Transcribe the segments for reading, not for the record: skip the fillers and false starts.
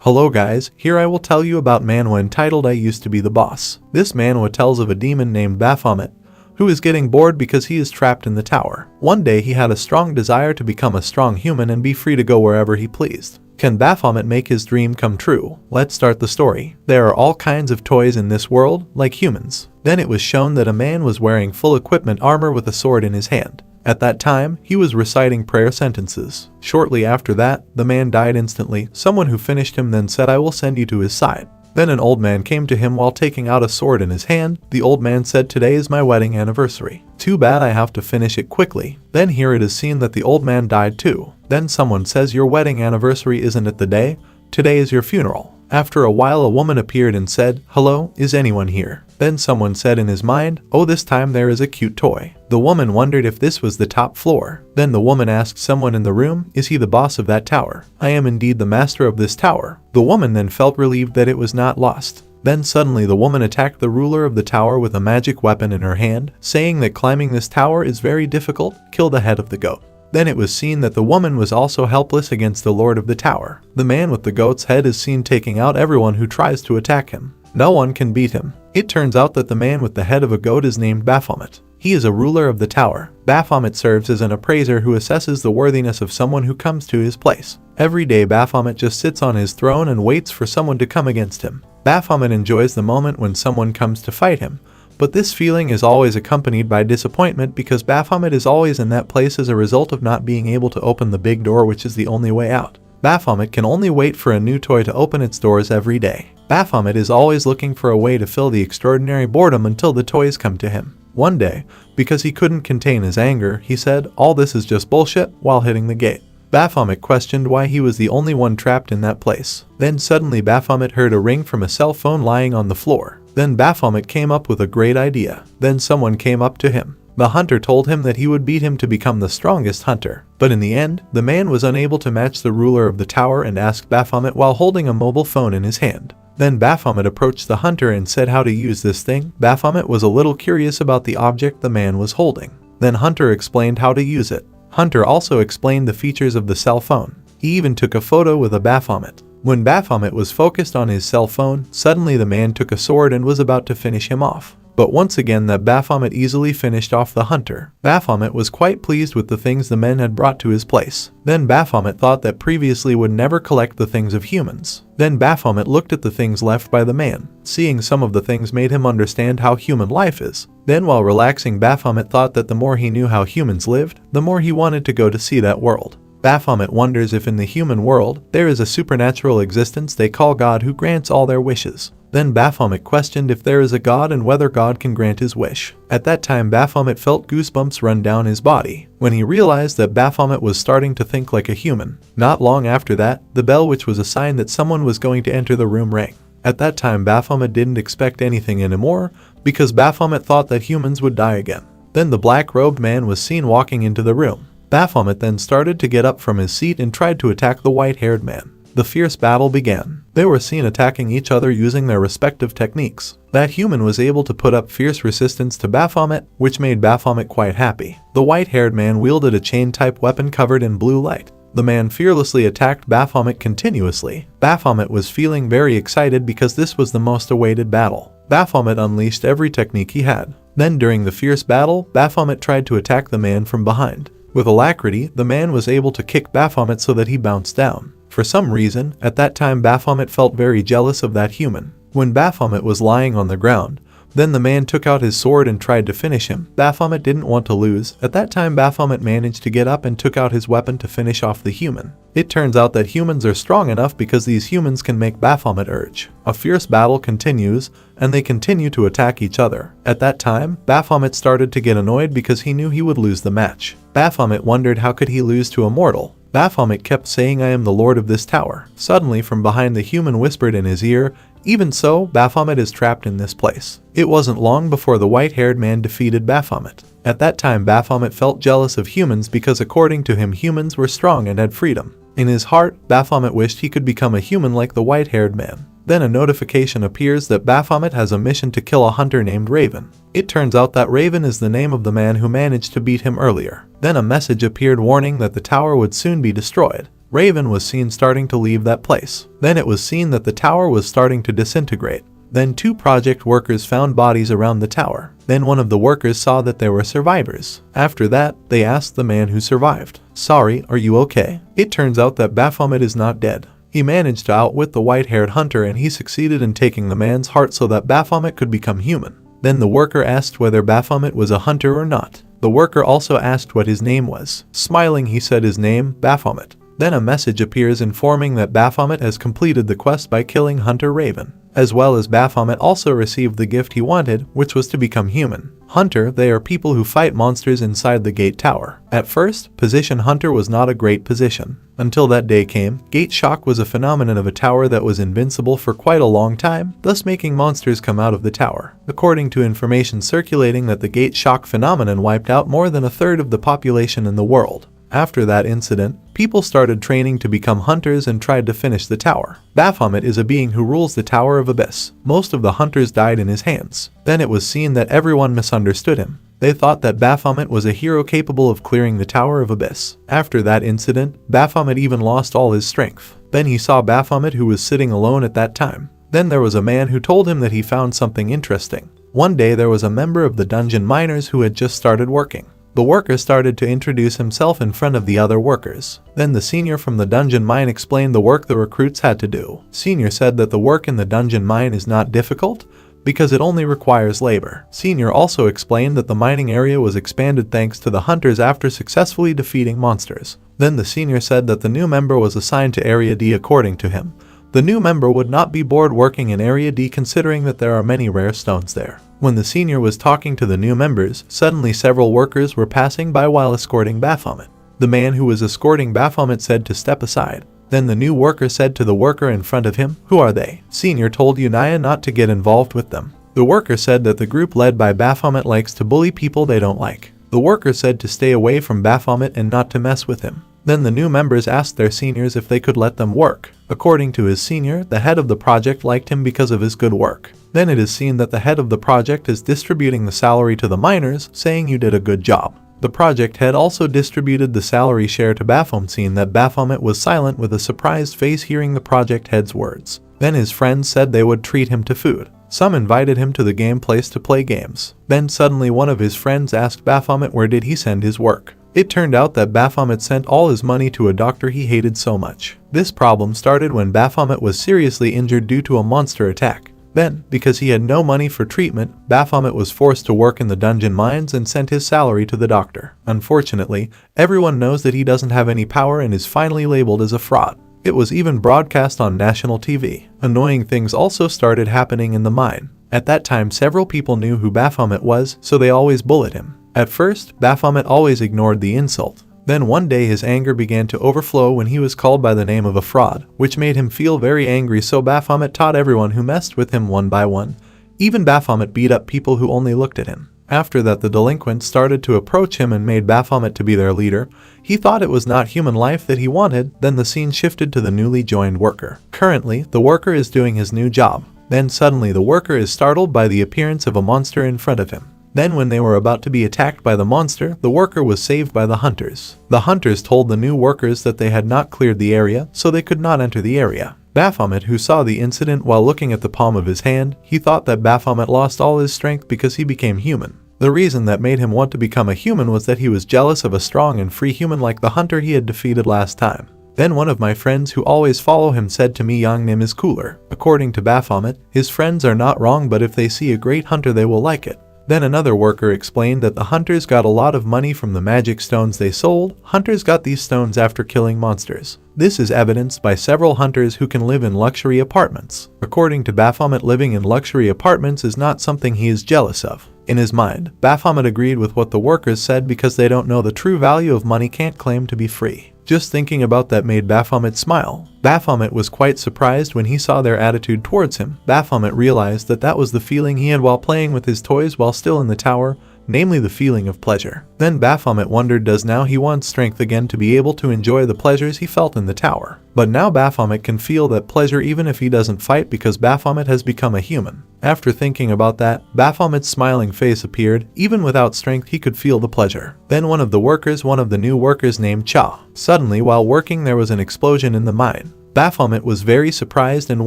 Hello guys, here I will tell you about manhwa entitled I Used to Be the Boss. This manhwa tells of a demon named Baphomet, who is getting bored because he is trapped in the tower. One day he had a strong desire to become a strong human and be free to go wherever he pleased. Can Baphomet make his dream come true? Let's start the story. There are all kinds of toys in this world, like humans. Then it was shown that a man was wearing full equipment armor with a sword in his hand. At that time, he was reciting prayer sentences. Shortly after that, the man died instantly. Someone who finished him then said, "I will send you to his side." Then an old man came to him while taking out a sword in his hand. The old man said, "Today is my wedding anniversary. Too bad I have to finish it quickly." Then here it is seen that the old man died too. Then someone says, "Your wedding anniversary isn't it the day? Today is your funeral." After a while a woman appeared and said, "Hello, is anyone here?" Then someone said in his mind, "Oh, this time there is a cute toy." The woman wondered if this was the top floor. Then the woman asked someone in the room, "Is he the boss of that tower?" "I am indeed the master of this tower." The woman then felt relieved that it was not lost. Then suddenly the woman attacked the ruler of the tower with a magic weapon in her hand, saying that climbing this tower is very difficult. Kill the head of the goat. Then it was seen that the woman was also helpless against the lord of the tower. The man with the goat's head is seen taking out everyone who tries to attack him. No one can beat him. It turns out that the man with the head of a goat is named Baphomet. He is a ruler of the tower. Baphomet serves as an appraiser who assesses the worthiness of someone who comes to his place. Every day Baphomet just sits on his throne and waits for someone to come against him. Baphomet enjoys the moment when someone comes to fight him. But this feeling is always accompanied by disappointment because Baphomet is always in that place as a result of not being able to open the big door, which is the only way out. Baphomet can only wait for a new toy to open its doors every day. Baphomet is always looking for a way to fill the extraordinary boredom until the toys come to him. One day, because he couldn't contain his anger, he said, "All this is just bullshit," while hitting the gate. Baphomet questioned why he was the only one trapped in that place. Then suddenly Baphomet heard a ring from a cell phone lying on the floor. Then Baphomet came up with a great idea. Then someone came up to him. The hunter told him that he would beat him to become the strongest hunter. But in the end, the man was unable to match the ruler of the tower and asked Baphomet while holding a mobile phone in his hand. Then Baphomet approached the hunter and said how to use this thing. Baphomet was a little curious about the object the man was holding. Then Hunter explained how to use it. Hunter also explained the features of the cell phone. He even took a photo with a Baphomet. When Baphomet was focused on his cell phone, suddenly the man took a sword and was about to finish him off. But once again that Baphomet easily finished off the hunter. Baphomet was quite pleased with the things the men had brought to his place. Then Baphomet thought that previously would never collect the things of humans. Then Baphomet looked at the things left by the man. Seeing some of the things made him understand how human life is. Then while relaxing, Baphomet thought that the more he knew how humans lived, the more he wanted to go to see that world. Baphomet wonders if in the human world, there is a supernatural existence they call God who grants all their wishes. Then Baphomet questioned if there is a God and whether God can grant his wish. At that time Baphomet felt goosebumps run down his body, when he realized that Baphomet was starting to think like a human. Not long after that, the bell, which was a sign that someone was going to enter the room, rang. At that time Baphomet didn't expect anything anymore, because Baphomet thought that humans would die again. Then the black-robed man was seen walking into the room. Baphomet then started to get up from his seat and tried to attack the white-haired man. The fierce battle began. They were seen attacking each other using their respective techniques. That human was able to put up fierce resistance to Baphomet, which made Baphomet quite happy. The white-haired man wielded a chain-type weapon covered in blue light. The man fearlessly attacked Baphomet continuously. Baphomet was feeling very excited because this was the most awaited battle. Baphomet unleashed every technique he had. Then during the fierce battle, Baphomet tried to attack the man from behind. With alacrity, the man was able to kick Baphomet so that he bounced down. For some reason, at that time Baphomet felt very jealous of that human. When Baphomet was lying on the ground, then the man took out his sword and tried to finish him. Baphomet didn't want to lose. At that time Baphomet managed to get up and took out his weapon to finish off the human. It turns out that humans are strong enough because these humans can make Baphomet urge. A fierce battle continues, and they continue to attack each other. At that time, Baphomet started to get annoyed because he knew he would lose the match. Baphomet wondered how could he lose to a mortal. Baphomet kept saying, "I am the lord of this tower." Suddenly from behind the human whispered in his ear, "Even so, Baphomet is trapped in this place." It wasn't long before the white-haired man defeated Baphomet. At that time Baphomet felt jealous of humans because according to him humans were strong and had freedom. In his heart, Baphomet wished he could become a human like the white-haired man. Then a notification appears that Baphomet has a mission to kill a hunter named Raven. It turns out that Raven is the name of the man who managed to beat him earlier. Then a message appeared warning that the tower would soon be destroyed. Raven was seen starting to leave that place. Then it was seen that the tower was starting to disintegrate. Then 2 project workers found bodies around the tower. Then one of the workers saw that there were survivors. After that, they asked the man who survived, "Sorry, are you okay?" It turns out that Baphomet is not dead. He managed to outwit the white-haired hunter and he succeeded in taking the man's heart so that Baphomet could become human. Then the worker asked whether Baphomet was a hunter or not. The worker also asked what his name was. Smiling, he said his name, Baphomet. Then a message appears informing that Baphomet has completed the quest by killing Hunter Raven. As well as Baphomet also received the gift he wanted, which was to become human. Hunter, they are people who fight monsters inside the Gate Tower. At first, position Hunter was not a great position. Until that day came, Gate Shock was a phenomenon of a tower that was invincible for quite a long time, thus making monsters come out of the tower. According to information circulating that the Gate Shock phenomenon wiped out more than a third of the population in the world. After that incident, people started training to become hunters and tried to finish the tower. Baphomet is a being who rules the Tower of Abyss. Most of the hunters died in his hands. Then it was seen that everyone misunderstood him. They thought that Baphomet was a hero capable of clearing the Tower of Abyss. After that incident, Baphomet even lost all his strength. Then he saw Baphomet who was sitting alone at that time. Then there was a man who told him that he found something interesting. One day there was a member of the dungeon miners who had just started working. The worker started to introduce himself in front of the other workers. Then the senior from the dungeon mine explained the work the recruits had to do. Senior said that the work in the dungeon mine is not difficult because it only requires labor. Senior also explained that the mining area was expanded thanks to the hunters after successfully defeating monsters. Then the senior said that the new member was assigned to Area D according to him. The new member would not be bored working in Area D considering that there are many rare stones there. When the senior was talking to the new members, suddenly several workers were passing by while escorting Baphomet. The man who was escorting Baphomet said to step aside. Then the new worker said to the worker in front of him, "Who are they?" Senior told Unaya not to get involved with them. The worker said that the group led by Baphomet likes to bully people they don't like. The worker said to stay away from Baphomet and not to mess with him. Then the new members asked their seniors if they could let them work. According to his senior, the head of the project liked him because of his good work. Then it is seen that the head of the project is distributing the salary to the miners, saying you did a good job. The project head also distributed the salary share to Baphomet, seeing that Baphomet was silent with a surprised face hearing the project head's words. Then his friends said they would treat him to food. Some invited him to the game place to play games. Then suddenly one of his friends asked Baphomet where did he send his work. It turned out that Baphomet sent all his money to a doctor he hated so much. This problem started when Baphomet was seriously injured due to a monster attack. Then, because he had no money for treatment, Baphomet was forced to work in the dungeon mines and sent his salary to the doctor. Unfortunately, everyone knows that he doesn't have any power and is finally labeled as a fraud. It was even broadcast on national TV. Annoying things also started happening in the mine. At that time, several people knew who Baphomet was, so they always bullied him. At first, Baphomet always ignored the insult. Then one day his anger began to overflow when he was called by the name of a fraud, which made him feel very angry, so Baphomet taught everyone who messed with him one by one. Even Baphomet beat up people who only looked at him. After that, the delinquents started to approach him and made Baphomet to be their leader. He thought it was not human life that he wanted. Then the scene shifted to the newly joined worker. Currently, the worker is doing his new job. Then suddenly the worker is startled by the appearance of a monster in front of him. Then when they were about to be attacked by the monster, the worker was saved by the hunters. The hunters told the new workers that they had not cleared the area, so they could not enter the area. Baphomet, who saw the incident while looking at the palm of his hand, he thought that Baphomet lost all his strength because he became human. The reason that made him want to become a human was that he was jealous of a strong and free human like the hunter he had defeated last time. Then one of my friends who always follow him said to me, Yang Nim is cooler. According to Baphomet, his friends are not wrong, but if they see a great hunter they will like it. Then another worker explained that the hunters got a lot of money from the magic stones they sold. Hunters got these stones after killing monsters. This is evidenced by several hunters who can live in luxury apartments. According to Baphomet, living in luxury apartments is not something he is jealous of. In his mind, Baphomet agreed with what the workers said because they don't know the true value of money, can't claim to be free. Just thinking about that made Baphomet smile. Baphomet was quite surprised when he saw their attitude towards him. Baphomet realized that that was the feeling he had while playing with his toys while still in the tower. namely the feeling of pleasure. Then Baphomet wondered does now he wants strength again to be able to enjoy the pleasures he felt in the tower. But now Baphomet can feel that pleasure even if he doesn't fight because Baphomet has become a human. After thinking about that, Baphomet's smiling face appeared. Even without strength he could feel the pleasure. Then one of the new workers named Cha. Suddenly while working there was an explosion in the mine. Baphomet was very surprised and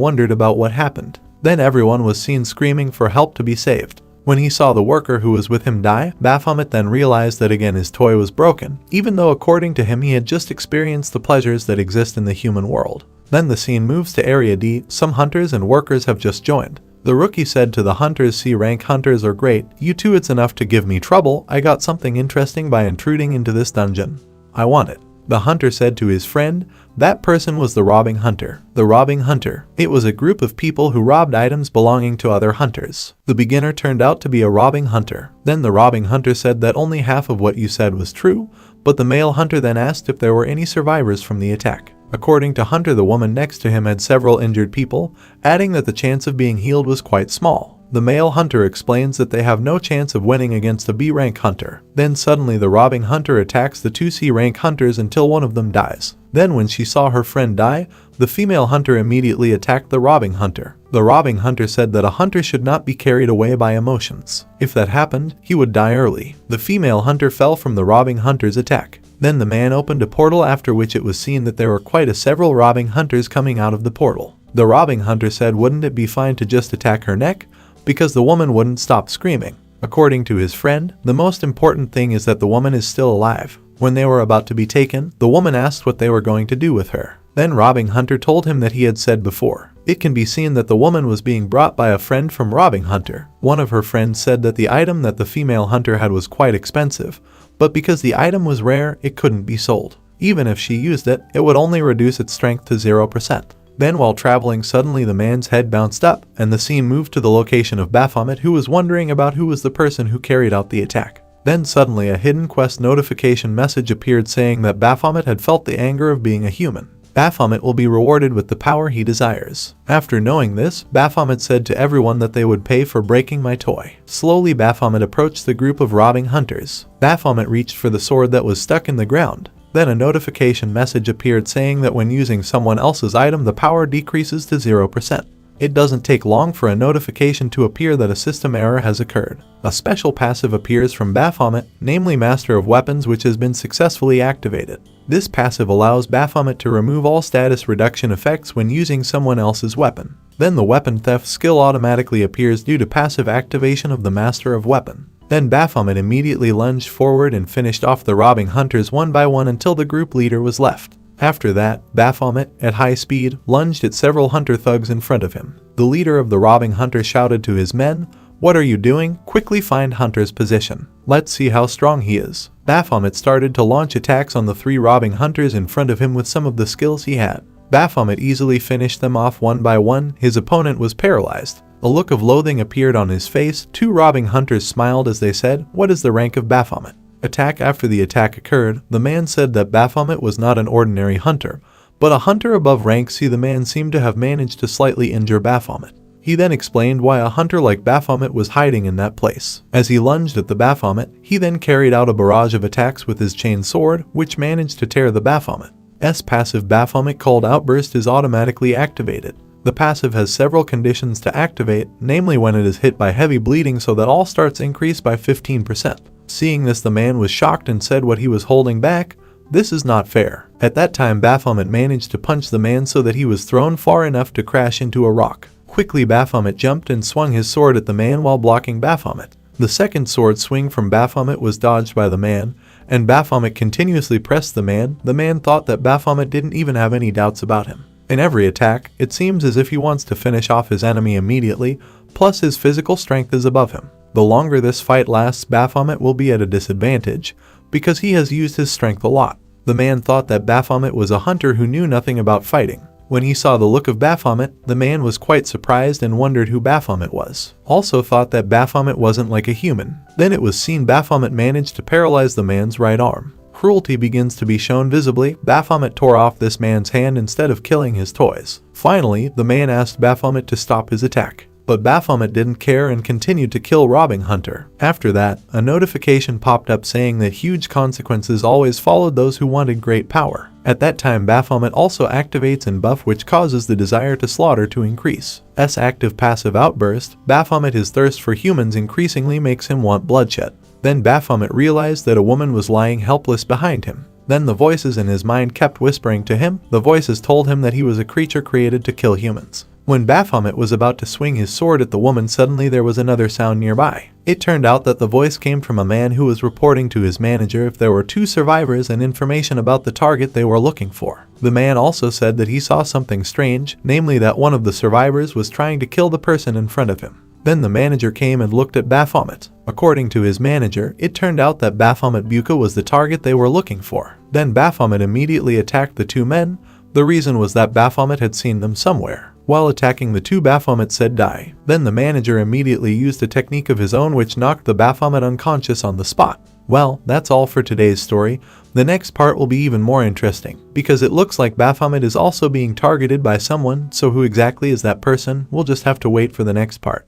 wondered about what happened. Then everyone was seen screaming for help to be saved. When he saw the worker who was with him die, Baphomet then realized that again his toy was broken, even though according to him he had just experienced the pleasures that exist in the human world. Then the scene moves to Area D. Some hunters and workers have just joined. The rookie said to the hunters, "See, rank hunters are great. You two, it's enough to give me trouble. I got something interesting by intruding into this dungeon. I want it." The hunter said to his friend, that person was the robbing hunter. The robbing hunter. It was a group of people who robbed items belonging to other hunters. The beginner turned out to be a robbing hunter. Then the robbing hunter said that only half of what you said was true, but the male hunter then asked if there were any survivors from the attack. According to Hunter, the woman next to him had several injured people, adding that the chance of being healed was quite small. The male hunter explains that they have no chance of winning against a B rank hunter. Then suddenly the robbing hunter attacks the two C rank hunters until one of them dies. Then when she saw her friend die, the female hunter immediately attacked the robbing hunter. The robbing hunter said that a hunter should not be carried away by emotions. If that happened, he would die early. The female hunter fell from the robbing hunter's attack. Then the man opened a portal, after which it was seen that there were quite a several robbing hunters coming out of the portal. The robbing hunter said wouldn't it be fine to just attack her neck? Because the woman wouldn't stop screaming. According to his friend, the most important thing is that the woman is still alive. When they were about to be taken, the woman asked what they were going to do with her. Then robbing hunter told him that he had said before. It can be seen that the woman was being brought by a friend from robbing hunter. One of her friends said that the item that the female hunter had was quite expensive, but because the item was rare, it couldn't be sold. Even if she used it, it would only reduce its strength to 0%. Then while traveling, suddenly the man's head bounced up, and the scene moved to the location of Baphomet, who was wondering about who was the person who carried out the attack. Then suddenly a hidden quest notification message appeared saying that Baphomet had felt the anger of being a human. Baphomet will be rewarded with the power he desires. After knowing this, Baphomet said to everyone that they would pay for breaking my toy. Slowly Baphomet approached the group of robbing hunters. Baphomet reached for the sword that was stuck in the ground. Then a notification message appeared saying that when using someone else's item the power decreases to 0%. It doesn't take long for a notification to appear that a system error has occurred. A special passive appears from Baphomet, namely Master of Weapons, which has been successfully activated. This passive allows Baphomet to remove all status reduction effects when using someone else's weapon. Then the weapon theft skill automatically appears due to passive activation of the Master of Weapon. Then Baphomet immediately lunged forward and finished off the robbing hunters one by one until the group leader was left. After that, Baphomet, at high speed, lunged at several hunter thugs in front of him. The leader of the robbing hunters shouted to his men, "What are you doing? Quickly find Hunter's position. Let's see how strong he is." Baphomet started to launch attacks on the three robbing hunters in front of him with some of the skills he had. Baphomet easily finished them off one by one. His opponent was paralyzed. A look of loathing appeared on his face. Two robbing hunters smiled as they said, "What is the rank of Baphomet?" Attack after the attack occurred, the man said that Baphomet was not an ordinary hunter, but a hunter above rank C. The man seemed to have managed to slightly injure Baphomet. He then explained why a hunter like Baphomet was hiding in that place. As he lunged at the Baphomet, he then carried out a barrage of attacks with his chain sword, which managed to tear the Baphomet's passive. Baphomet called Outburst is automatically activated. The passive has several conditions to activate, namely when it is hit by heavy bleeding so that all starts increase by 15%. Seeing this, the man was shocked and said what he was holding back, "This is not fair." At that time Baphomet managed to punch the man so that he was thrown far enough to crash into a rock. Quickly Baphomet jumped and swung his sword at the man while blocking Baphomet. The second sword swing from Baphomet was dodged by the man, and Baphomet continuously pressed the man. The man thought that Baphomet didn't even have any doubts about him. In every attack, it seems as if he wants to finish off his enemy immediately, plus his physical strength is above him. The longer this fight lasts, Baphomet will be at a disadvantage, because he has used his strength a lot. The man thought that Baphomet was a hunter who knew nothing about fighting. When he saw the look of Baphomet, the man was quite surprised and wondered who Baphomet was. Also thought that Baphomet wasn't like a human. Then it was seen Baphomet managed to paralyze the man's right arm. Cruelty begins to be shown visibly. Baphomet tore off this man's hand instead of killing his toys. Finally, the man asked Baphomet to stop his attack. But Baphomet didn't care and continued to kill robbing Hunter. After that, a notification popped up saying that huge consequences always followed those who wanted great power. At that time, Baphomet also activates an buff which causes the desire to slaughter to increase. S active passive outburst, Baphomet's thirst for humans increasingly makes him want bloodshed. Then Baphomet realized that a woman was lying helpless behind him. Then the voices in his mind kept whispering to him. The voices told him that he was a creature created to kill humans. When Baphomet was about to swing his sword at the woman, suddenly there was another sound nearby. It turned out that the voice came from a man who was reporting to his manager if there were 2 survivors and information about the target they were looking for. The man also said that he saw something strange, namely that one of the survivors was trying to kill the person in front of him. Then the manager came and looked at Baphomet. According to his manager, it turned out that Baphomet Buka was the target they were looking for. Then Baphomet immediately attacked the 2 men. The reason was that Baphomet had seen them somewhere. While attacking the 2, Baphomet said die. Then the manager immediately used a technique of his own which knocked the Baphomet unconscious on the spot. Well, that's all for today's story. The next part will be even more interesting, because it looks like Baphomet is also being targeted by someone, so who exactly is that person? We'll just have to wait for the next part.